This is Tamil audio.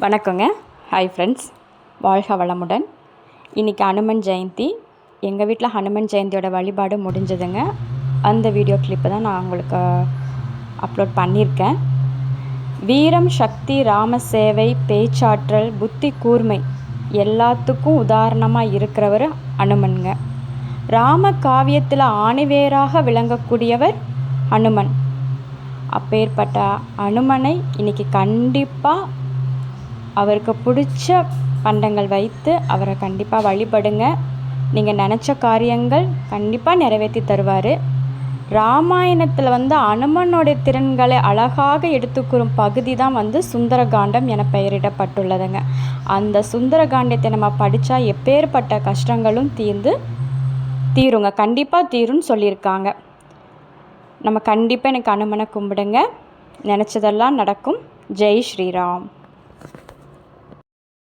வணக்கங்க. ஹாய் ஃப்ரெண்ட்ஸ், வாழ்க வளமுடன். இன்றைக்கி ஹனுமன் ஜெயந்தி. எங்கள் வீட்டில் ஹனுமன் ஜெயந்தியோட வழிபாடு முடிஞ்சதுங்க. அந்த வீடியோ கிளிப்பை தான் நான் உங்களுக்கு அப்லோட் பண்ணியிருக்கேன். வீரம், சக்தி, ராம சேவை, பேச்சாற்றல், புத்தி கூர்மை எல்லாத்துக்கும் உதாரணமாக இருக்கிறவர் ஹனுமனுங்க. ராம காவியத்தில் ஆணிவேராக விளங்கக்கூடியவர் ஹனுமன். அப்பேற்பட்ட ஹனுமனை இன்றைக்கி கண்டிப்பாக அவருக்கு பிடிச்ச பண்டங்கள் வைத்து அவரை கண்டிப்பாக வழிபடுங்க. நீங்கள் நினச்ச காரியங்கள் கண்டிப்பாக நிறைவேற்றி தருவார். ராமாயணத்தில் ஹனுமனுடைய திறன்களை அழகாக எடுத்துக்கூறும் பகுதி தான் சுந்தரகாண்டம் என பெயரிடப்பட்டுள்ளதுங்க. அந்த சுந்தரகாண்டத்தை நம்ம படித்தா எப்பேற்பட்ட கஷ்டங்களும் தீருங்க, கண்டிப்பாக தீரும்னு சொல்லியிருக்காங்க. நம்ம கண்டிப்பாக எனக்கு ஹனுமனை கும்பிடுங்க, நினச்சதெல்லாம் நடக்கும். ஜெய் ஸ்ரீராம்.